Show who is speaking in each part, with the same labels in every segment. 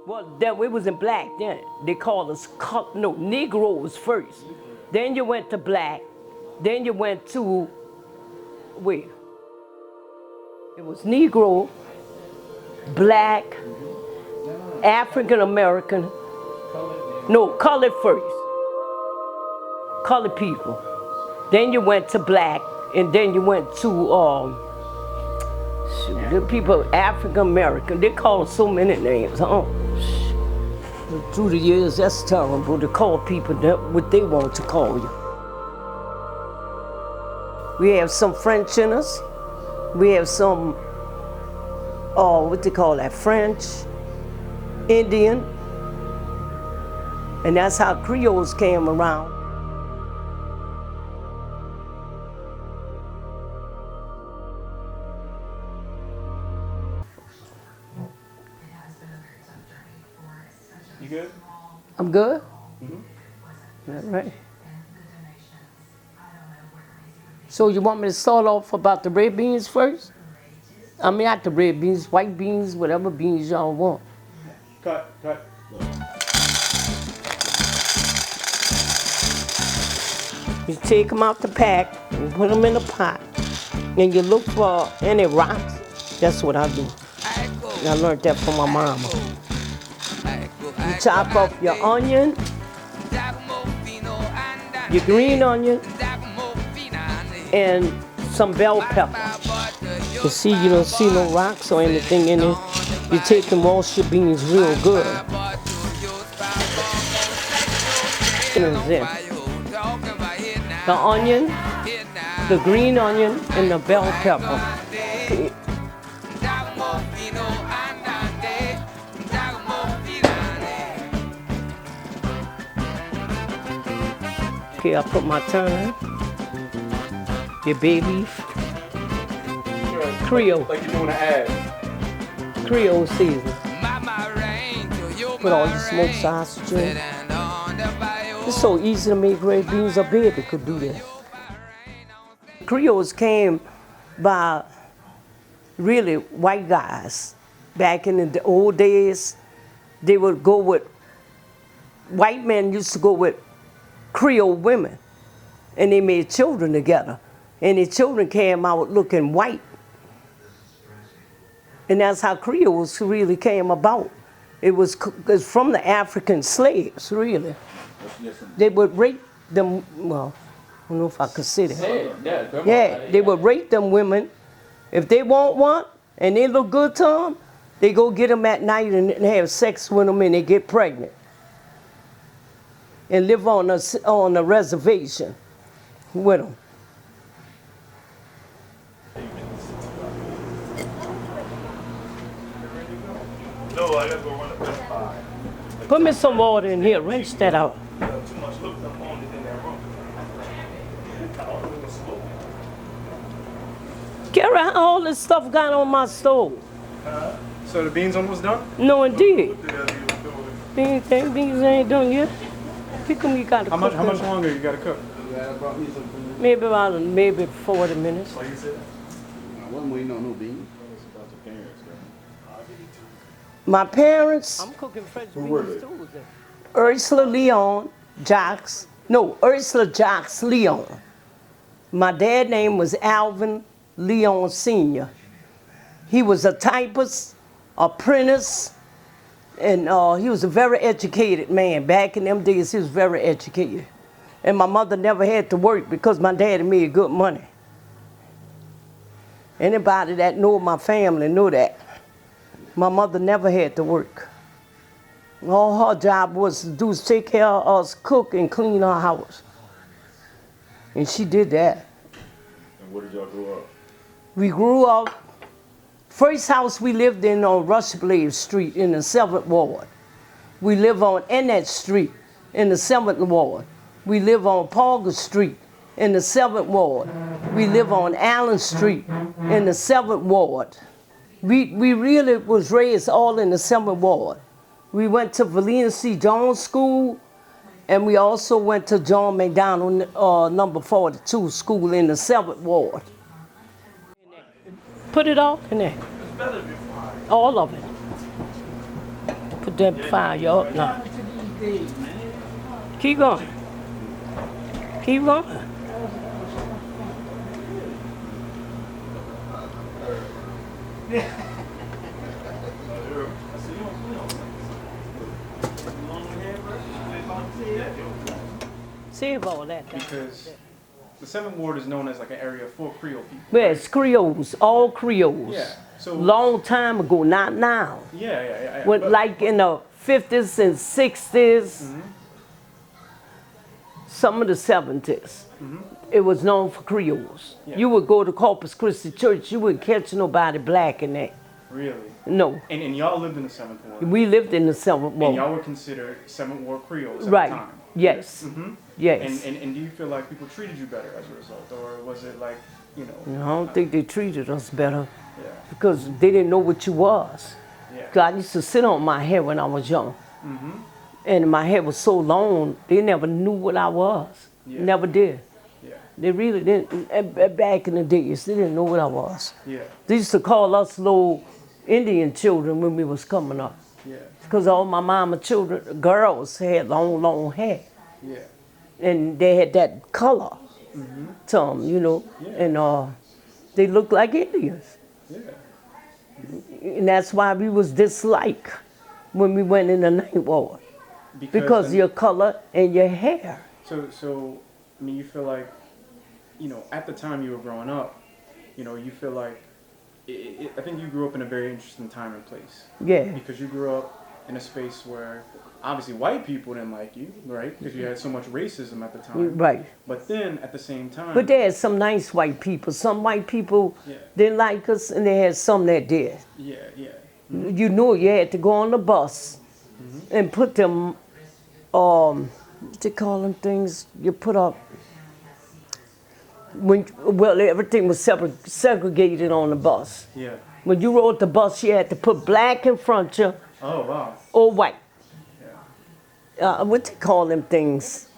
Speaker 1: Well, that we was in black then. They called us Negroes first. Then you went to black. Then you went to where? It was Negro, black, African American. No, colored first. Colored people. Then you went to black, and then you went to the people African American. They call us so many names, huh? Through the years, that's terrible to call people what they want to call you. We have some French in us. We have some, what they call that, French, Indian. And that's how Creoles came around.
Speaker 2: You good?
Speaker 1: I'm good? All right. So you want me to start off about the red beans first? I mean, not the red beans, white beans, whatever beans y'all want.
Speaker 2: Cut.
Speaker 1: You take them out the pack and put them in a pot. And you look for any rocks. That's what I do. I learned that from my mama. You chop up your onion, your green onion, and some bell pepper. You see, you don't see no rocks or anything in it. You take and wash your beans real good. The onion, the green onion, and the bell pepper. Okay, I put my thyme, your bay leaf, Creole.
Speaker 2: Like you're doing an ad.
Speaker 1: Creole season. Put all your smoked sausage in. It's so easy to make red beans. A baby could do that. Creoles came by really white guys. Back in the old days, they would go with, white men used to go with Creole women, and they made children together. And the children came out looking white. And that's how Creoles really came about. It was from the African slaves, really. They would rape them, well, I don't know if I could say that. Yeah, they would rape them women. If they want one and they look good to them, they go get them at night and have sex with them and they get pregnant. And live on a reservation with them.
Speaker 2: No, I gotta go run a best buy.
Speaker 1: Put me some water in here, rinse that out.
Speaker 2: Too much look on it in that room.
Speaker 1: Carry all this stuff got on my stove.
Speaker 2: So the beans almost done?
Speaker 1: No, indeed.
Speaker 2: What the hell you doing?
Speaker 1: Beans ain't done yet. Pick them, you gotta cook
Speaker 2: How much
Speaker 1: them.
Speaker 2: longer you gotta cook?
Speaker 1: Maybe about 40 minutes.
Speaker 2: Like you said?
Speaker 3: I wasn't waiting on no beans.
Speaker 1: My parents, I'm cooking French beans too. Ursula Jacques Leon. My dad's name was Alvin Leon Sr. He was a typist, apprentice, and he was a very educated man. Back in them days, he was very educated. And my mother never had to work because my daddy made good money. Anybody that know my family know that. My mother never had to work. All her job was to do is take care of us, cook, and clean our house. And she did that.
Speaker 2: And where did y'all grow up?
Speaker 1: We grew up, first house we lived in on Rushblade Street in the 7th Ward. We live on Annette Street in the 7th Ward. We live on Palger Street in the 7th Ward. We live on Allen Street in the 7th Ward. We really was raised all in the 7th Ward. We went to Valina C. Jones School, and we also went to John McDonald number 42 school in the 7th Ward. Put it all in there. All of it. put that fire up now. Keep going. Keep going. Save all that.
Speaker 2: Because the 7th Ward is known as like an area for Creole people.
Speaker 1: Yeah, it's Creoles, all Creoles.
Speaker 2: Yeah. So
Speaker 1: long time ago, not now.
Speaker 2: Yeah.
Speaker 1: When, like in the 50s and 60s, some of the 70s, it was known for Creoles.
Speaker 2: Yeah.
Speaker 1: You would go to Corpus Christi Church, you wouldn't catch nobody black in that.
Speaker 2: Really?
Speaker 1: No.
Speaker 2: And y'all lived in the 7th Ward.
Speaker 1: We lived in the 7th Ward.
Speaker 2: And y'all were considered 7th Ward Creoles at
Speaker 1: Right.
Speaker 2: the time.
Speaker 1: Yes. Yes.
Speaker 2: And do you feel like people treated you better as a result? Or was it like, you know?
Speaker 1: I don't think they treated us better
Speaker 2: Yeah.
Speaker 1: because they didn't know what you was.
Speaker 2: Yeah.
Speaker 1: 'Cause I used to sit on my hair when I was young. And my hair was so long, they never knew what I was.
Speaker 2: Yeah.
Speaker 1: Never did.
Speaker 2: Yeah.
Speaker 1: They really didn't. Back in the days, they didn't know what I was.
Speaker 2: Yeah.
Speaker 1: They used to call us little Indian children when we was coming up.
Speaker 2: Yeah.
Speaker 1: Because all my mama children, girls, had long hair.
Speaker 2: Yeah.
Speaker 1: And they had that color to them, you know.
Speaker 2: Yeah.
Speaker 1: And they looked like Indians.
Speaker 2: Yeah.
Speaker 1: And that's why we was disliked when we went in the 9th Ward. Because
Speaker 2: then-
Speaker 1: your color and your hair.
Speaker 2: So, I mean, you feel like, you know, at the time you were growing up, you know, you feel like, I think you grew up in a very interesting time and place.
Speaker 1: Yeah.
Speaker 2: Because you grew up in a space where, obviously, white people didn't like you, right? Because you had so much racism at the time.
Speaker 1: Right.
Speaker 2: But then, at the same time...
Speaker 1: But they had some nice white people. Some white people
Speaker 2: Yeah.
Speaker 1: didn't like us, and they had some that did.
Speaker 2: Yeah, yeah.
Speaker 1: You knew you had to go on the bus and put them, what they call them things, you put up, well, everything was segregated on the bus.
Speaker 2: Yeah.
Speaker 1: When you rode the bus, you had to put black in front of you
Speaker 2: Oh, wow.
Speaker 1: or white.
Speaker 2: Yeah.
Speaker 1: What they call them things?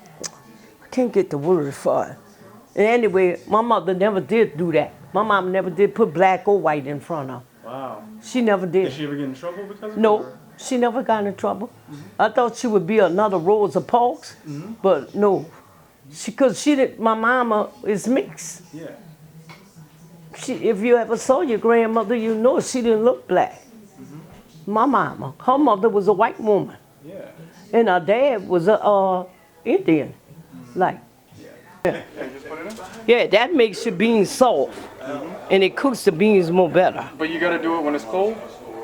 Speaker 1: I can't get the word for it. And anyway, my mother never did do that. My mom never did put black or white in front of her.
Speaker 2: Wow.
Speaker 1: She never did.
Speaker 2: Did she ever get in trouble because of it?
Speaker 1: No,
Speaker 2: or-
Speaker 1: she never got in trouble. I thought she would be another Rosa Parks, but no. Because she did, my mama is mixed.
Speaker 2: Yeah.
Speaker 1: If you ever saw your grandmother, you know she didn't look black. My mama, her mother was a white woman.
Speaker 2: Yeah.
Speaker 1: And her dad was a Indian. Like, yeah, that makes your beans soft. And it cooks the beans more better.
Speaker 2: But you gotta do it when it's cold?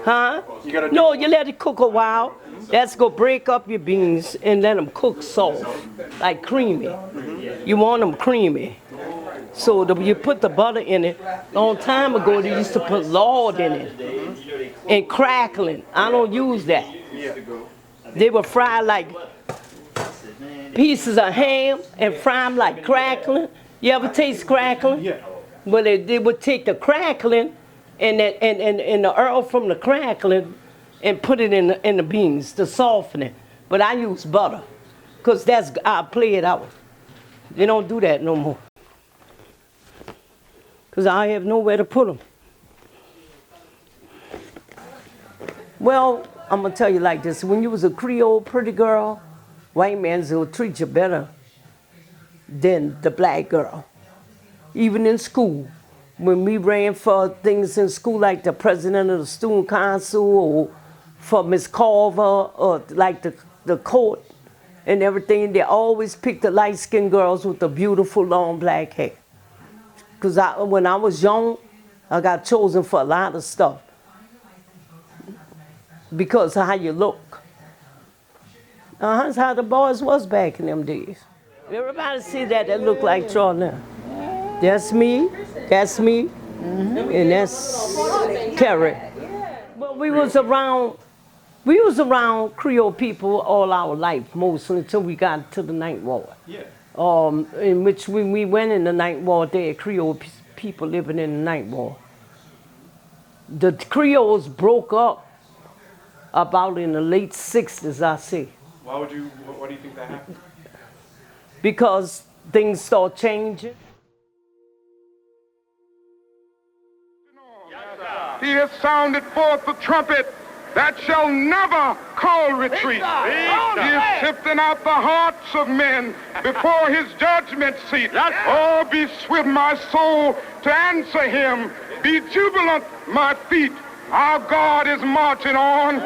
Speaker 1: Huh?
Speaker 2: You gotta do-
Speaker 1: No, you let it cook a while. That's gonna break up your beans and let them cook soft, like creamy. You want them creamy. So you put the butter in it. A long time ago, they used to put lard in it and crackling. I don't use that. They would fry like pieces of ham and fry them like crackling. You ever taste crackling?
Speaker 2: Yeah.
Speaker 1: Well, they would take the crackling and the oil from the crackling and put it in the beans to soften it. But I use butter, because I play it out. They don't do that no more. Because I have nowhere to put them. Well, I'm going to tell you like this. When you was a Creole pretty girl, white men will treat you better than the black girl. Even in school, when we ran for things in school like the president of the student council or for Miss Carver or like the court and everything, they always picked the light-skinned girls with the beautiful long black hair. Because when I was young, I got chosen for a lot of stuff because of how you look. That's how the boys was back in them days. Everybody see that look like Charlie. That's me, and that's Carrie. But we was around Creole people all our life, mostly until we got to the 9th Ward.
Speaker 2: Yeah.
Speaker 1: In which when we went in the 9th Ward, there were Creole people living in the 9th Ward. The Creoles broke up about in the late 60s, I say.
Speaker 2: Why do you think that happened?
Speaker 1: Because things start changing.
Speaker 4: He has sounded forth the trumpet that shall never come. call retreat. He is sifting out the hearts of men before his judgment seat. Oh, be swift, my soul, to answer him. Be jubilant, my feet. Our God is marching on.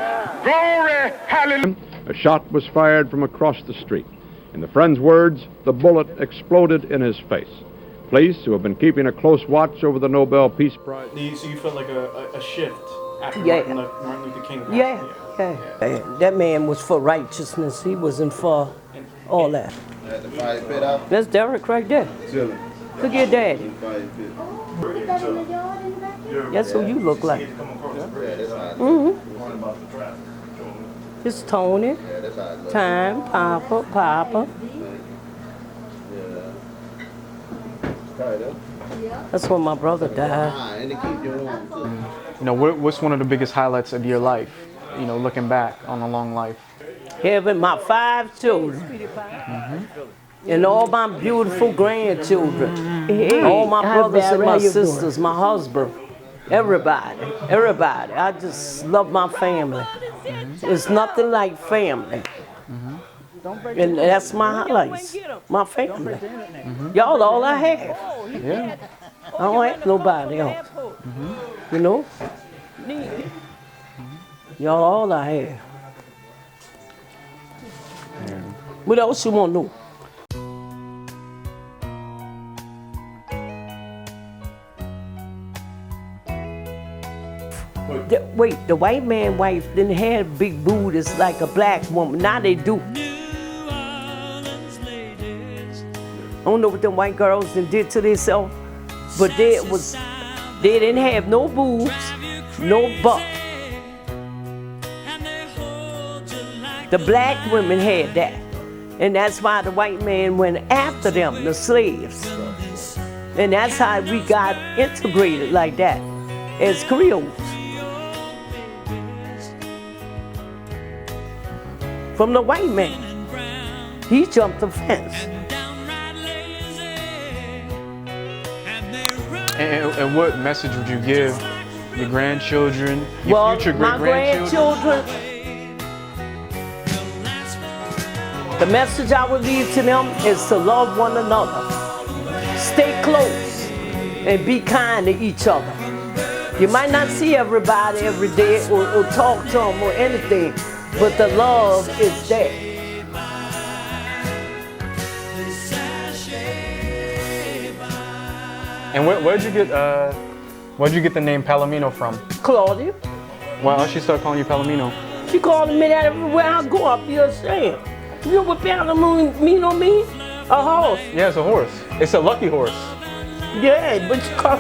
Speaker 4: Glory, hallelujah.
Speaker 5: A shot was fired from across the street. In the friend's words, the bullet exploded in his face. Police, who have been keeping a close watch over the Nobel Peace Prize.
Speaker 2: So you felt like a shift after
Speaker 1: Yeah.
Speaker 2: Martin Luther King passed?
Speaker 1: Yeah. That man was for righteousness. He wasn't for all that.
Speaker 3: Had the fire pit out.
Speaker 1: That's Derek right there.
Speaker 3: Chilling.
Speaker 1: Look at Daddy.
Speaker 3: Fire pit.
Speaker 1: That's who you look like.
Speaker 3: Yeah, that's how it
Speaker 1: Mm-hmm. It's Tony,
Speaker 3: Yeah, that's how it looks.
Speaker 1: Time, Papa.
Speaker 3: Yeah. Tight up.
Speaker 1: That's when my brother died.
Speaker 3: And it keep you warm too.
Speaker 2: You know, what's one of the biggest highlights of your life? You know, looking back on a long life.
Speaker 1: Having my 5 children. And all my beautiful grandchildren. All my brothers and my sisters, my husband. Everybody. I just love my family. It's nothing like family. And that's my highlights. My family. Y'all all I have.
Speaker 2: Yeah.
Speaker 1: I don't have nobody else. You know? Y'all all I have. What else you want to know? Wait, the white man wife didn't have big booties like a black woman. Now they do. I don't know what them white girls did to themselves, but they didn't have no boobs, no butt. The black women had that. And that's why the white man went after them, the slaves. And that's how we got integrated like that, as Creoles. From the white man. He jumped the fence.
Speaker 2: And what message would you give your grandchildren, your
Speaker 1: Well,
Speaker 2: future
Speaker 1: my
Speaker 2: great-grandchildren?
Speaker 1: grandchildren, the message I would leave to them is to love one another. Stay close and be kind to each other. You might not see everybody every day or talk to them or anything, but the love is there.
Speaker 2: And where'd you get the name Palamino from?
Speaker 1: Claudia,
Speaker 2: Why she started calling you Palamino?
Speaker 1: she calling me that everywhere I go. I feel ashamed. You know what Palomino mean? A horse.
Speaker 2: Yeah, it's a horse. It's a lucky horse.
Speaker 1: Yeah, but you call